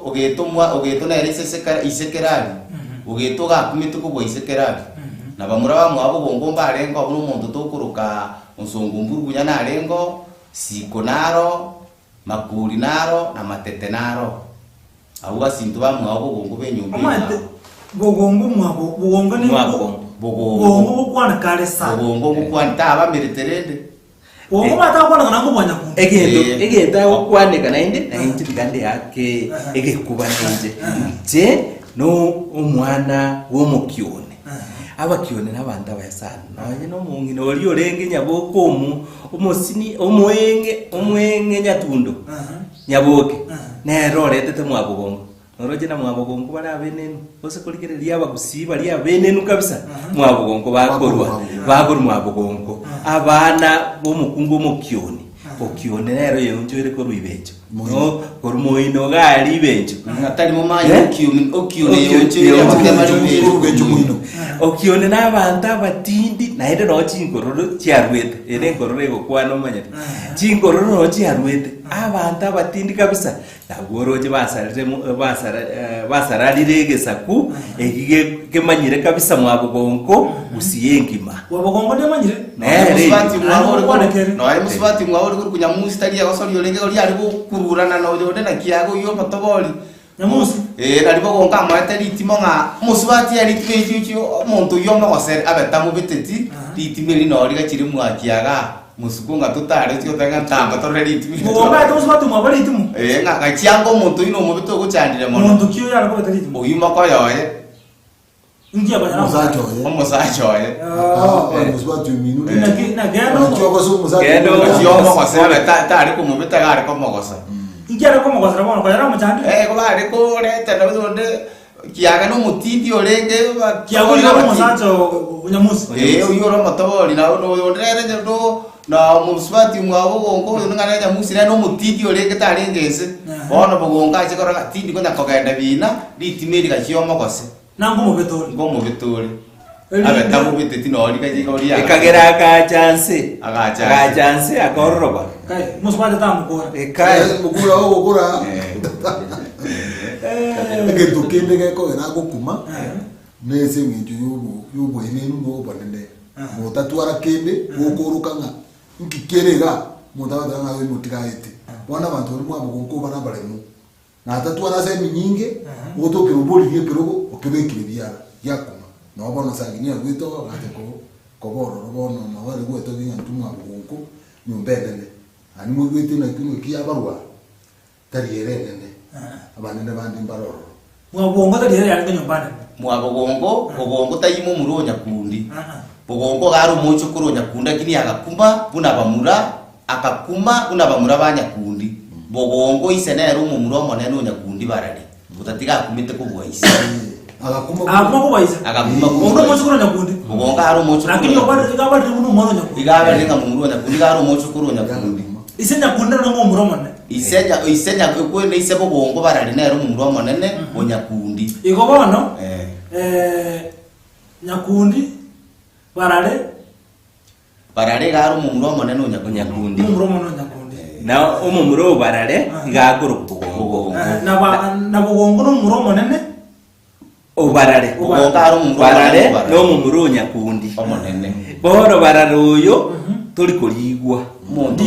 ugeto nere isekerari ugeto ga kumite kubwa isekerari na bamura bamwe abo bongo mbarengo abo n'umuntu tokuruka unsongo mburugunya narengo siko naro makuri naro na matete naro abo basintu bamwe abo bongo benyumbe bogongo mwabo bogongo ni bogongo bukwana kale sa bogongo bukwana taba meriterende bogongo batakwana kana kubanya ku egenda okwanika nainde nainje bigande yake egekuba nje je no umwana wo mukyone abakyone nabanda bayasana naye no mungi no oli olenge nyabokomu umosini omwenge nyatundo nyaboke nerorete mwabogongo noroje na mwabogongo bari abenenu bose kurigereria abagusi bari abenenu kabisa mwabogongo bagorwa mwabogongo abana bo mukungu mukyoni okyone rero yonjere ko ruibejo no korumoino gali benjo atari mu manyi okyone yonjere amakemari urubejo muino okyone n'abantu abatindi naende no chingororo chiarwete ere ngororo egokwana omanyete chingororo no chiarwete abantu abatindi kabisa nagoroje basararire egesaku egige kemanyire kabisa mwabogongo usiyengima wabogongo ndemanyire musubati mwabori kuri kunyamusi tari agosori olenge oli ari gukururana no yode na kiago yo patoboli nyamusi nari bogonga amate ritimo nga musubati ari twechuchu omuntu yoma gosere abetamu biteti ritimeli no ri gachiri mwakiaga musukunga tutare tyo tanga tamba torre ritimi bogonga to musubati mwabori ritimo nga gachiango omuntu ino mubito guchandire mono omuntu kiyo yara ko ritimo oyuma ko yoye ngiya bana musachoye musubati minu na gendo choko so musati Gendo yoma ko sebe tari ko mubita gari ko mogosa ngiya ko mogosa bono ko yara muchandi ko bari ko rete na bizonde kiaga no mutindi olenge kiago yara musacho nyamusi uyoro matoboli na no yondere ndo na musubati mwabo ngo ngana nyamusi na no mutindi olenge tari ngese bono bogonga chikora tindi ko nakogenda bina ritimeri gachiyoma kose nango mubetori abetamu biteti no ri gachikori ekagera agachanse akorroba kai musubati tamukora kai mukura ogukura egeto kende geko na gukuma nese ngitu yubo inenu no banene mutatwara kende gokuruka nga nkikerega mutawa nga we mutikaite wana bantu muri mwabo gonko bana baremu na tatwara se minyinge otoke uboli gekero okebekire byara yakuma no bona sanginia gwito gateko koboro bono no bari gweto binga ntumwa gonko nyumbelele ani mu gwete na kinu kiyabarwa tariyerene abanene bandi mbaroro mwabongo tari yari nyumbani bogongo tayimo muro nyakundi bogongo garo mocho kuro nyakunda kini agakuma buna bamura akakuma buna bamura banyakundi bogongo isenero mu muro monene nyakundi barari utatiga kumite kubwa isi agakuma ko baisa agakuma bogongo mocho kuro nyakundi bogongo garo mocho lakini igaba ndi mu muro nyakundi igaba ndi mu muro nyakundi garo mocho kuro nyakundi isenya kunda no mu muro monene isenya kwende ise bogongo barari nero mu muro monene bonyakundi iko bono nyakundi barare garo mu muro monene nyakundi mu muro monene nyakundi na umumuro barare igagoro bogongo na bogongo no muro monene obarare barare no mumuro nyakundi omonene boro bararoyo turi kurigwa mondo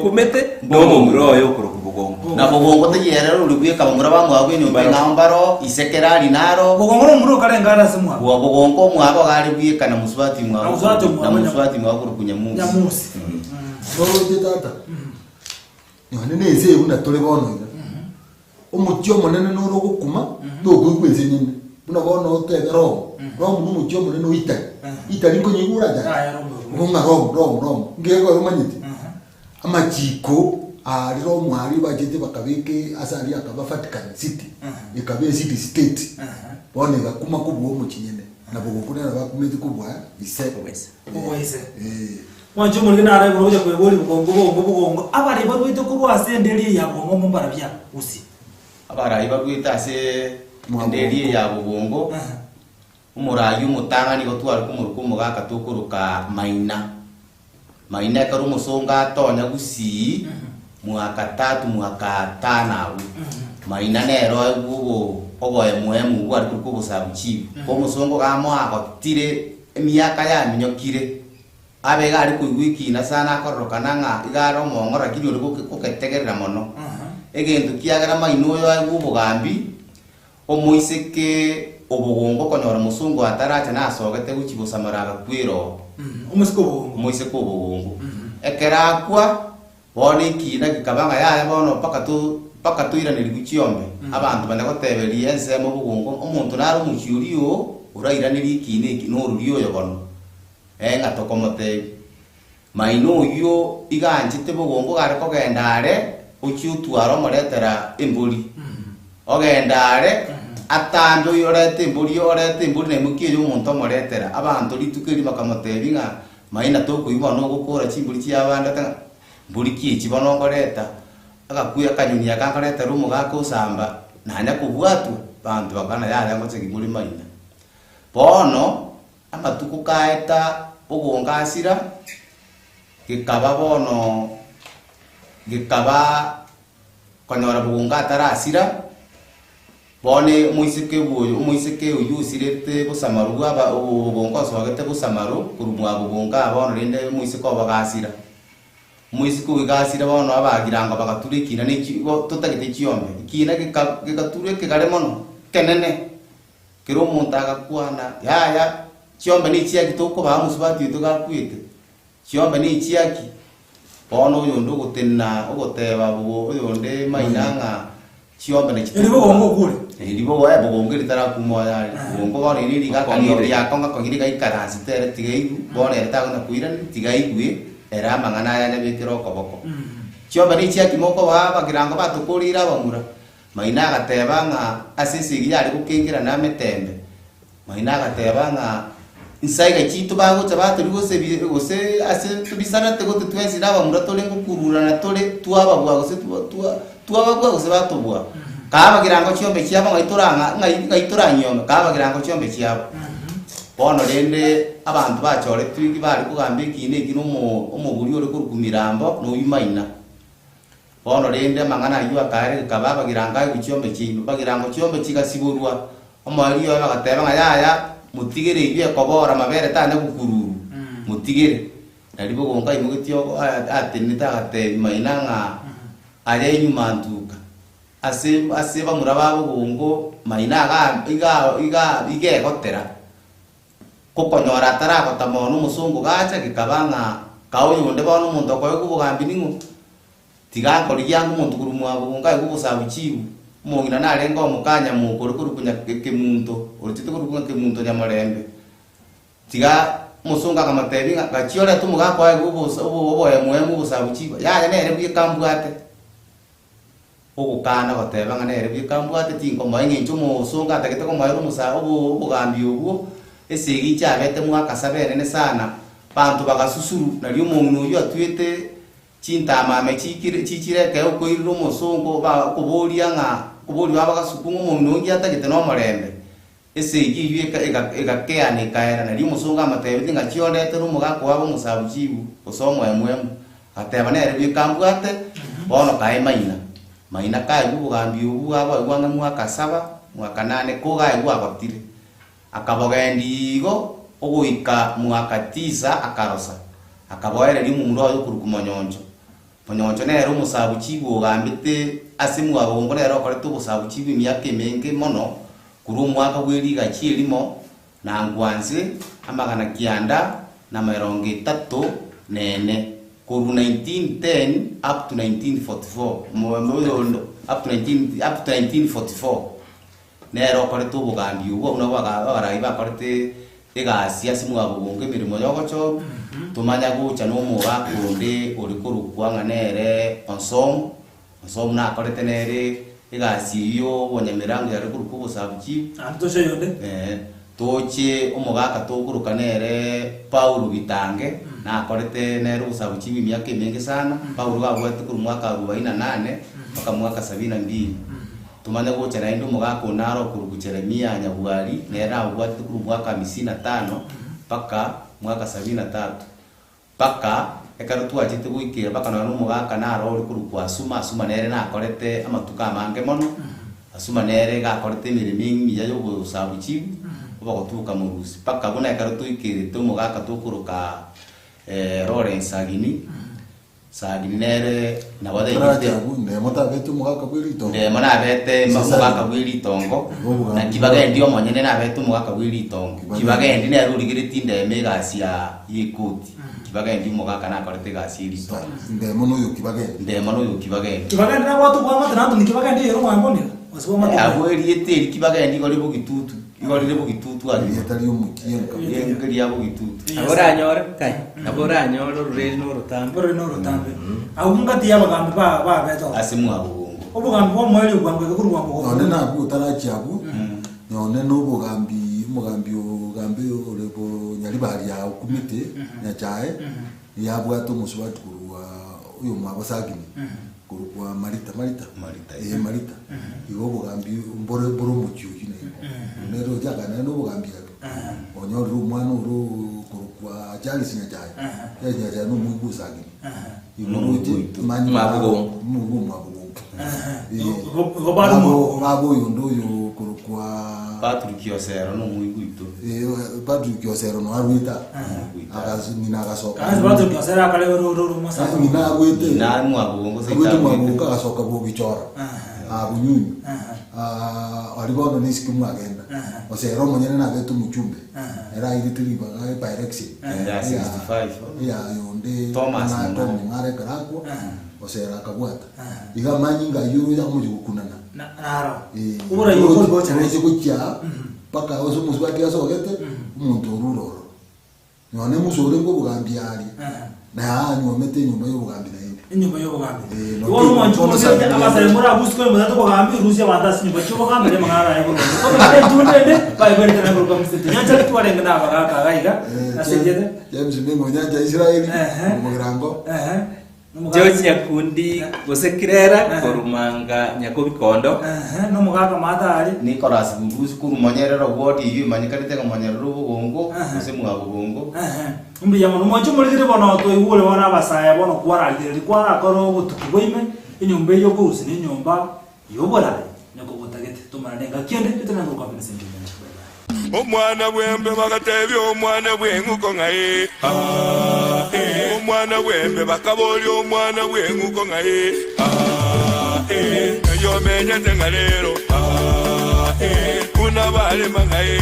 kumete no mumuro yo kurukugongo na bogongo tayerero rubiye kabamura bamwe nyumba ngambaro isekerari naro bogongo no muro karengara semwa bogongo mwabo gari biye kana musubati mwabo na musubati mwabo kurukunyamusi Soro tata. nyone nese una tole bono ira umucho monene no rogukuma ndogwigweze nyine una bono otebero rom umucho monene uita ita liko nyigura ja ngonga rom ngego romanyiti amachiko ariro mwari bajete bakabike asari akabafatikana city ikabe city state bone gakuma kubuo mukinyene nabo gukunera bakumeze kubwa iseko Uweze. Wancho muri na ara bro je kwebori bugongo abari barwite kurwase ndeli ya bongo mumbarabya usi abarayi barwita ase ndeli ya bubongo umurayi umutanga niko twari kumurukumu gaka tukuruka maina karu musonga tonya gusi mwaka 3 mwaka 5 maina nero gugo oboye muhemu gwari kukubusabu chibi ko musongo gamo akotire emyaka ya minyokire abega ari kuigwikina sana akorokana nga igaro mongora kiri uri kuketegerera mono egento kiagara maino yo gubugambi omuiseke obugongo konyora musungu ataracha nasogete guchibusamaraga kwiro umuiseke obugongo ekerakwa bone kina kikabanga ya bono paka tuiraniri guchiombe abantu banagoteberia ensemo bugongo omuntu naro muchiurio urairaniri kine norurio yo bono ngatokomote maino yo iganjite bugongo gare kogendare uchiutwaro moretera embuli ogendare atando yorete embuli nemukiye yo muntu moretera abantu litukeri bakamotebinga maina toko ibono gukora chimbuli cyabanda ta mbuli kichi bono ngoreta akakuya kanyunya kankareta rumu gakosamba nanya kubwatu bantu bakana yale ngotse gimuli maina bono amatuku kaeta ugongasira gikaba bono gikaba konyora bugunga tarasira bone muiseke uyusirete busamaru aba ugonga sogete busamaru kurumwa bugunga bono rinde muiseko bagasira muiseko bigasira bono abagiranga bagaturikina n'ikigo tutagite kiombe kina gikatureke gare mono kenene kiro muntaga kwana yaya kiombe ni kiaki toko ba musubati tugakwite kiombe ni kiaki bono yondo gutenna ogoteba bugo yonde mainanga kiombe ni eri bugongo kure eri bugo bugongo litara kumoya bugongo bone ni gakaniro yakonga kongiri gaikaransi tere tigeigu bone etagona kuira tigaigwe era mangana ya nebekiro koboko kiombe ni kiaki moko ba bagirango batukurira bamura maina gateba nga asisi yari kukingira na metembe maina gateba nga insaiga chitu bago chabato gose ase tubisana tego twezi naba muratole ngukurura na tole tuaba bwa gose tuaba bwa gose batubwa kaba girango chiombe chiaba ngaitura nyoma kaba girango chiombe chiaba bono rende abantu bachore twigi bari kugambe kine kino omuburi ore kurukumirambo no yumaina bono rende mangana yuwa kare kababa giranga ichiombe chino bagirango chiombe chigasiburwa omwari yo bagateba ngayaya mutigere ibye kobora mabere tane gukururu mutigere nalibo gonga imugityo atenita ate mainanga aye nyumantuka ase bamurababo gongo mainaga iga gotera kokonyora tarako tamono musungu gacha gikabanga kauyunde bono muntu koyo kubugambi ningu tigakori yangu muntu kurumwa gonga gubusabuchibu mongina narenga omukanya mukuru kurukunya kemuntu urutite kurukunya kemuntu nyamarembe tiga musunga kamatebi gachiora tumuga kwa gubusa oboye muhemu busabuchiba ya nere bwikambwate okukana bateba nganere bwikambwate tinko mainge nchumo musunga atakete ko mayuru musa obugambi obuo esigi cyabete mwaka sabere ne sana bantu bagasusuru nali umuntu uyu atwete chintama chikire ke ukoiriro musungo ba kubolia bagasukunga umuntu ungi atagite no marembe esigi yeka egakeane kaera nali musunga amatebe nga chiondete rumuga kwabo musabuchibu osomwe mwemu ateba nere bikambwate bono kai maina kai bugambi ubu aba gwanga mwaka 7 mwaka 8 ko gai gwagotire akabogendigo oguika mwaka 9 akarosa akaboere limu muroyo kurukumonyonjo ponyonjo nero musabuchibu gambite asimu abongo nero kore tubusabuchibu myaka menge mono kuru mwaka gweriga chirimo na ngwanze amagana kianda na 34 nene kuru 1910 up to 1944 up to 1944 nero korete obogambi ubwo buna bagarai bakorete egasi asimu abunge mirimo yogocho tumanya gucha no mugakunde uri kurukwanga nere onsom na korete nere egasi yo bonyamiranga yari kurukubo sabuchi antoshe yonde toche omugaka tokuruka nere Paulo Bitange na korete nere usabuchi bimyaka mingi sana Paulo gabwete kuru mwaka 48 mpaka mwaka 72 tumanya gucha na ndo mugaka unaro kuru Jeremia Nyabwari nera ubwate kuru mwaka 55 mpaka mwaka 73 mpaka ekarutu ajite guikira mpaka no mugaka naro uri kuru kwa suma nere na korete amatuka mange mono asuma nere ga korete mirimi ya yo usabuchi ubagotuka murusi paka buna ekarutu ikire to mugaka tokuruka Lawrence Sagini nere na bade yite ndemota betu mugaka bwirito ndemona bete mugaka bwiritongo na kibaga ndio monyene na betu mugaka bwiritongo kibaga ndi ne rurigiriti ndeme gasia yikuti kibaga ndi mugaka na korete gasia irito ndemono yo kibaga na watu kwa mata na kibaga ndi yero mwamboni wasibwa mata abweri yete kibaga ndi gole bugitutu igorire bugitutu ari yetali umukiyenga yengeri yabo gitutu abora anyore rurezi no rutambe ahungati yabagambi ba beto asimu abungo obugambi bwo mweli ugambwe kuri rwambo none nabu tarachabu none n'ubugambi umugambi ugambi urebo nyari bari ya ukumite nyachae yabwato musubati kurwa uyo mwabasagini kurwa marita iwo bugambi mbore mucyo kine nero jagana no bugambi yake onyoru mwana uru kurwa jali sinyachae yaje no mugusagini imuruti manyi mabugo babo yondo yo kurwa Patrick Yosero no muiguito Patrick Yosero no arwita akazi nina gasoka kazi Patrick Yosero akale ro masa nina arwite na mwabungo se mwabungo gasoka bo bichora abunyunyu alibono nisiki mwagenda Osero monyene na betu muchumbe era ilitiri baga Pyrex ya 65 ya yonde Thomas ngare karako Osero akabwata igamanyinga yuru ya mujukunana naro ubura yuko bocha nje kucha paka ozo musubati asogete umuntu ururoro none musore ngo bugambi yari na hanyu mete nyuma yo bugambi na inde inyuma yo bugambi wowe mwanju musore abasare muri abuswe muzato bugambi Rusia bandasi nyuma cyo bugambi le mangara yego ko bale tunde bai bari kana ko komiste nyanja twarenga na bagaka gaiga asejede James Mengo nyanja Israeli umugirango George Nyakundi gosekirera korumanga nyakobikondo no mugaka madari Nicolas Buguzi kuru monyerero gwoti yu manyikarite ko monyerero bugongo use mugabugongo umbi yamuntu mwanju muri dire bono to iwule wana basaya bono kwaralire kwara koro butukiboime inyumbe yo gurusi ni nyumba yobora nyako butagete tumarenga kiende itana ngo kwa sentiment omwana bwembe bagatebya omwana bw'enguko ngaye omwana bwembe bakabolya omwana bw'enguko ngaye eyo menyete nga leero kuna balema ngaye